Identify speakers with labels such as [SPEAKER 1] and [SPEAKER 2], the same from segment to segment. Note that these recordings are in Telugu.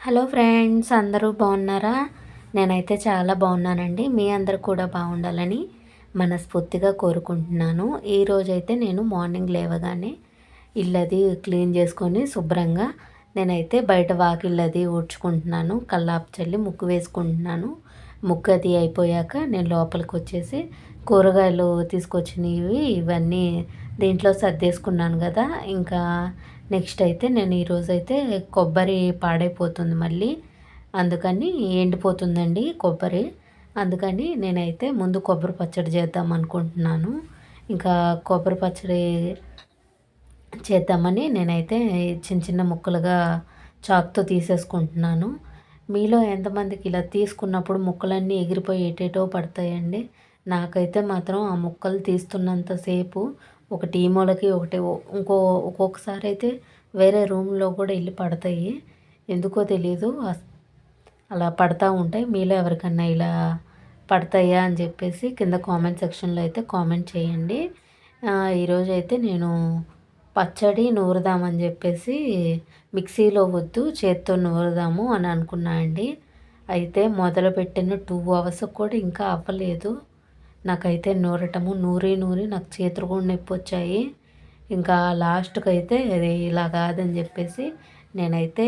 [SPEAKER 1] హలో ఫ్రెండ్స్, అందరూ బాగున్నారా? నేనైతే చాలా బాగున్నానండి. మీ అందరూ కూడా బాగుండాలని మనస్ఫూర్తిగా కోరుకుంటున్నాను. ఈరోజైతే నేను మార్నింగ్ లేవగానే ఇల్లది క్లీన్ చేసుకొని శుభ్రంగా నేనైతే బయట వాకిళ్ళది ఊడ్చుకుంటున్నాను. కల్లాపు చల్లి ముగ్గు వేసుకుంటున్నాను. ముగ్గు అది అయిపోయాక నేను లోపలికి వచ్చేసి కూరగాయలు తీసుకొచ్చినవి ఇవన్నీ దీంట్లో సర్దేసుకున్నాను కదా. ఇంకా నెక్స్ట్ అయితే నేను ఈరోజైతే కొబ్బరి పాడైపోతుంది మళ్ళీ, అందుకని ఎండిపోతుందండి కొబ్బరి. అందుకని నేనైతే ముందు కొబ్బరి పచ్చడి చేద్దాం అనుకుంటున్నాను. ఇంకా కొబ్బరి పచ్చడి చేద్దామని నేనైతే చిన్న చిన్న ముక్కలుగా చాకుతో తీసేసుకుంటున్నాను. మీలో ఎంతమందికి ఇలా తీసుకున్నప్పుడు ముక్కలన్నీ ఎగిరిపోయి ఎటేటో పడతాయండి? నాకైతే మాత్రం ఆ ముక్కలు తీస్తున్నంతసేపు ఒకటి ఈ మూలకి ఒకటి ఒక్కొక్కసారి అయితే వేరే రూమ్లో కూడా వెళ్ళి పడతాయి. ఎందుకో తెలీదు, అలా పడతా ఉంటాయి. మీలో ఎవరికన్నా ఇలా పడతాయా అని చెప్పేసి కింద కామెంట్ సెక్షన్లో అయితే కామెంట్ చేయండి. ఈరోజైతే నేను పచ్చడి నూరుదామని చెప్పేసి మిక్సీలో వద్దు చేత్తో నూరుదాము అని అనుకున్నా అండి. అయితే మొదలుపెట్టిన 2 అవర్స్ కూడా ఇంకా అవ్వలేదు. నాకైతే నూరటము నూరి నాకు చేతులు కూడా నొప్పి వచ్చాయి. ఇంకా లాస్ట్కి అయితే అది ఇలా కాదని చెప్పేసి నేనైతే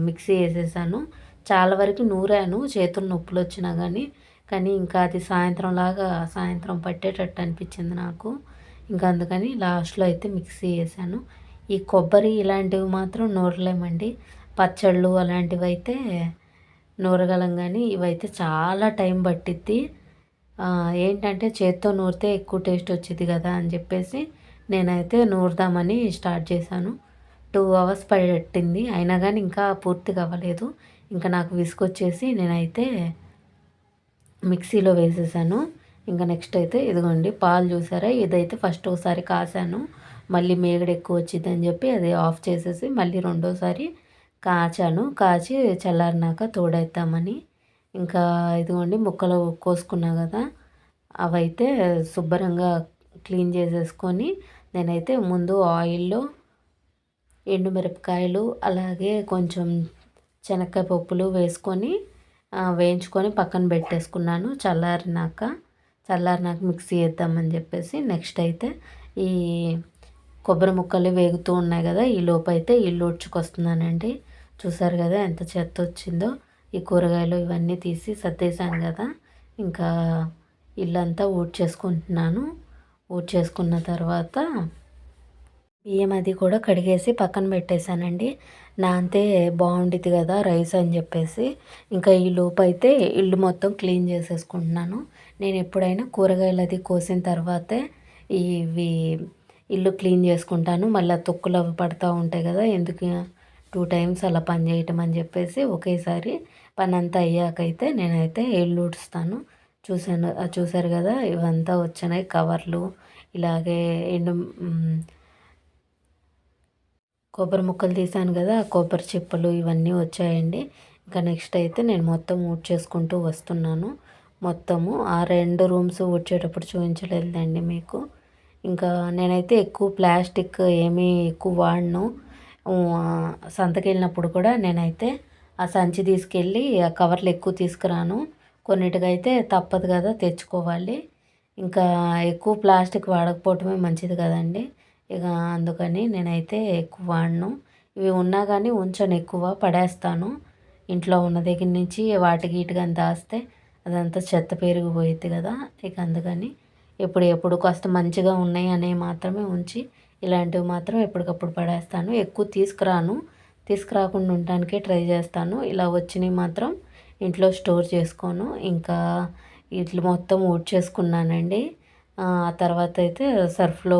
[SPEAKER 1] మిక్సీ వేసేసాను. చాలా వరకు నూరాను చేతులు నొప్పులు వచ్చినా కానీ ఇంకా అది సాయంత్రం పట్టేటట్టు అనిపించింది నాకు. ఇంకా అందుకని లాస్ట్లో అయితే మిక్సీ వేసాను. ఈ కొబ్బరి ఇలాంటివి మాత్రం నూరలేమండి. పచ్చళ్ళు అలాంటివి అయితే నూరగలం, కానీ ఇవైతే చాలా టైం పట్టిద్ది. ఏంటంటే చేత్తో నూరితే ఎక్కువ టేస్ట్ వచ్చింది కదా అని చెప్పేసి నేనైతే నూరుదామని స్టార్ట్ చేశాను. 2 అవర్స్ పట్టింది, అయినా కానీ ఇంకా పూర్తిగా అవ్వలేదు. ఇంకా నాకు విసుగొచ్చేసి నేనైతే మిక్సీలో వేసేసాను. ఇంకా నెక్స్ట్ అయితే ఇదిగోండి పాలు చూసారా, ఇదైతే ఫస్ట్ ఒకసారి కాసాను, మళ్ళీ మేగడ ఎక్కువ వచ్చిందని చెప్పి అది ఆఫ్ చేసేసి మళ్ళీ రెండోసారి కాచి చల్లారినాక తోడేద్దామని. ఇంకా ఇదిగోండి ముక్కలు కోసుకున్నా కదా, అవైతే శుభ్రంగా క్లీన్ చేసేసుకొని నేనైతే ముందు ఆయిల్లో ఎండుమిరపకాయలు అలాగే కొంచెం శనక్కాయ పప్పులు వేసుకొని వేయించుకొని పక్కన పెట్టేసుకున్నాను. చల్లారినాక మిక్సీ వేద్దామని చెప్పేసి నెక్స్ట్ అయితే ఈ కొబ్బరి ముక్కలు వేగుతూ ఉన్నాయి కదా, ఈ లోపు అయితే ఇల్లు ఊడ్చుకొస్తున్నానండి. చూసారు కదా ఎంత చెత్త వచ్చిందో. ఈ కూరగాయలు ఇవన్నీ తీసి సర్దేశాను కదా, ఇంకా ఇల్లంతా ఊడ్చేసుకుంటున్నాను. ఊడ్చేసుకున్న తర్వాత బియ్యం అది కూడా కడిగేసి పక్కన పెట్టేశానండి. నాంతే బాగుండిద్ది కదా రైస్ అని చెప్పేసి ఇంకా ఈ లోపు అయితే ఇల్లు మొత్తం క్లీన్ చేసేసుకుంటున్నాను. నేను ఎప్పుడైనా కూరగాయలు అది కోసిన తర్వాతే ఇవి ఇల్లు క్లీన్ చేసుకుంటాను. మళ్ళీ తొక్కులు అవి పడుతూ ఉంటాయి కదా, ఎందుకు 2 టైమ్స్ అలా పని చేయటం అని చెప్పేసి ఒకేసారి పని అంతా అయ్యాకైతే నేనైతే ఇల్లు ఊడుస్తాను. చూసారు కదా, ఇవంతా వచ్చినాయి కవర్లు, ఇలాగే కొబ్బరి ముక్కలు తీసాను కదా, ఆ కొబ్బరి చిప్పలు ఇవన్నీ వచ్చాయండి. ఇంకా నెక్స్ట్ అయితే నేను మొత్తం ఊడ్చేసుకుంటూ వస్తున్నాను. మొత్తము ఆ 2 రూమ్స్ ఊడ్చేటప్పుడు చూపించలేదండి మీకు. ఇంకా నేనైతే ఎక్కువ ప్లాస్టిక్ ఏమీ ఎక్కువ వాడను. సంతకెళ్ళినప్పుడు కూడా నేనైతే ఆ సంచి తీసుకెళ్ళి ఆ కవర్లు ఎక్కువ తీసుకురాను. కొన్నిటికైతే తప్పదు కదా తెచ్చుకోవాలి. ఇంకా ఎక్కువ ప్లాస్టిక్ వాడకపోవటమే మంచిది కదండి. ఇక అందుకని నేనైతే ఎక్కువ వాడను. ఇవి ఉన్నా కానీ ఉంచను, ఎక్కువ పడేస్తాను. ఇంట్లో ఉన్న దగ్గర నుంచి వాటికి వీటికి దాస్తే అదంతా చెత్త పెరిగిపోయిద్ది కదా. ఇక అందుకని ఎప్పుడు కాస్త మంచిగా ఉన్నాయి అనేవి మాత్రమే ఉంచి ఇలాంటివి మాత్రం ఎప్పటికప్పుడు పడేస్తాను. ఎక్కువ తీసుకురాకుండా ఉండటానికే ట్రై చేస్తాను. ఇలా వచ్చినవి మాత్రం ఇంట్లో స్టోర్ చేసుకోను. ఇంకా ఇట్లు మొత్తం ఊడ్చేసుకున్నానండి. ఆ తర్వాత అయితే సర్ఫ్లో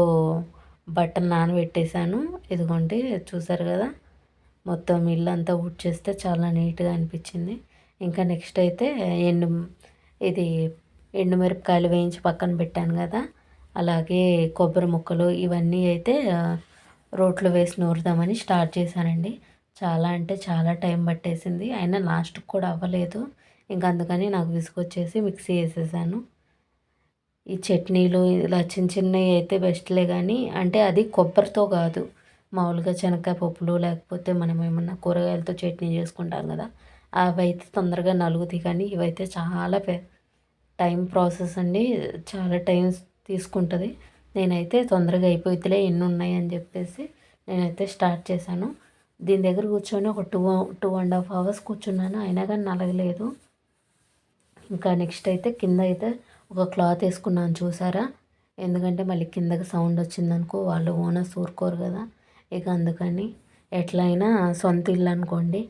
[SPEAKER 1] బట్టలు నానబెట్టేశాను. ఇదిగోండి చూసారు కదా, మొత్తం ఇల్లంతా ఊడ్చేస్తే చాలా నీట్గా అనిపించింది. ఇంకా నెక్స్ట్ అయితే ఇది ఎండుమిరపకాయలు వేయించి పక్కన పెట్టాను కదా, అలాగే కొబ్బరి ముక్కలు ఇవన్నీ అయితే రోట్లో వేసి నూరుదామని స్టార్ట్ చేశానండి. చాలా అంటే చాలా టైం పట్టేసింది, అయినా లాస్ట్కి కూడా అవ్వలేదు. ఇంకా అందుకని నాకు విసుగొచ్చేసి మిక్సీ వేసేసాను. ఈ చట్నీలు ఇలా చిన్నవి అయితే బెస్ట్లే, కానీ అంటే అది కొబ్బరితో కాదు, మామూలుగా శనక్కాయ పప్పులు లేకపోతే మనం ఏమన్నా కూరగాయలతో చట్నీ చేసుకుంటాం కదా, అవైతే తొందరగా నలుగుతాయి. కానీ ఇవైతే చాలా టైం ప్రాసెస్ అండి. చాలా టైం తీసుకుంటుంది. నేనైతే తొందరగా అయిపోయిద్దిలే ఎన్ని ఉన్నాయని చెప్పేసి నేనైతే స్టార్ట్ చేశాను. దీని దగ్గర కూర్చొని ఒక 2.5 అవర్స్ కూర్చున్నాను. అయినా కానీ నలగలేదు. ఇంకా నెక్స్ట్ అయితే కింద అయితే ఒక క్లాత్ వేసుకున్నాను చూసారా. ఎందుకంటే మళ్ళీ కిందకి సౌండ్ వచ్చిందనుకో వాళ్ళు ఓనర్స్ ఊరుకోరు కదా. ఇక అందుకని ఎట్లయినా సొంత ఇల్లు అనుకోండి,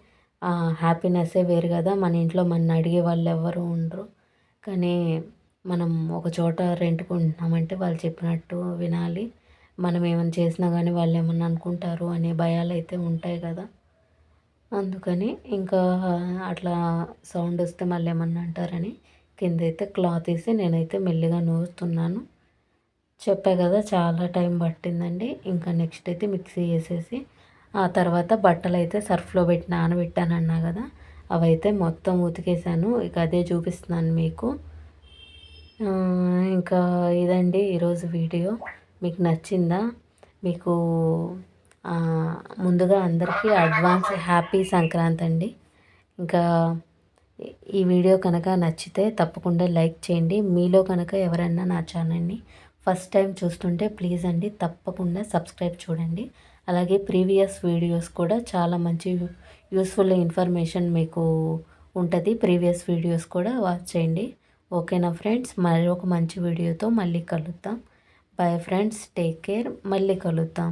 [SPEAKER 1] హ్యాపీనెస్సే వేరు కదా. మన ఇంట్లో మన అడిగే వాళ్ళు ఎవరు ఉండరు. కానీ మనం ఒక చోట రెంట్కుంటున్నామంటే వాళ్ళు చెప్పినట్టు వినాలి. మనం ఏమైనా చేసినా కానీ వాళ్ళు ఏమన్నా అనుకుంటారు అనే భయాలు అయితే ఉంటాయి కదా. అందుకని ఇంకా అట్లా సౌండ్ వస్తే మళ్ళీ ఏమన్నా అంటారని కిందైతే క్లాత్ వేసి నేనైతే మెల్లిగా నూరుతున్నాను. చెప్పా కదా చాలా టైం పట్టిందండి. ఇంకా నెక్స్ట్ అయితే మిక్సీ వేసేసి ఆ తర్వాత బట్టలు అయితే సర్ఫ్లో పెట్టి నానబెట్టానన్నా కదా, అవైతే మొత్తం ఉతికేసాను. ఇక అదే చూపిస్తున్నాను మీకు. ఇంకా ఇదండి ఈరోజు వీడియో. మీకు నచ్చిందా? మీకు ముందుగా అందరికీ అడ్వాన్స్ హ్యాపీ సంక్రాంతి అండి. ఇంకా ఈ వీడియో కనుక నచ్చితే తప్పకుండా లైక్ చేయండి. మీలో కనుక ఎవరైనా నా ఛానల్ని ఫస్ట్ టైం చూస్తుంటే ప్లీజ్ అండి తప్పకుండా సబ్స్క్రైబ్ చూడండి. అలాగే ప్రీవియస్ వీడియోస్ కూడా చాలా మంచి యూస్ఫుల్ ఇన్ఫర్మేషన్ మీకు ఉంటుంది. ప్రీవియస్ వీడియోస్ కూడా వాచ్ చేయండి. ఓకేనా ఫ్రెండ్స్, మరి ఒక మంచి వీడియోతో మళ్ళీ కలుద్దాం. Bye friends, take care. మళ్ళీ కలుద్దాం.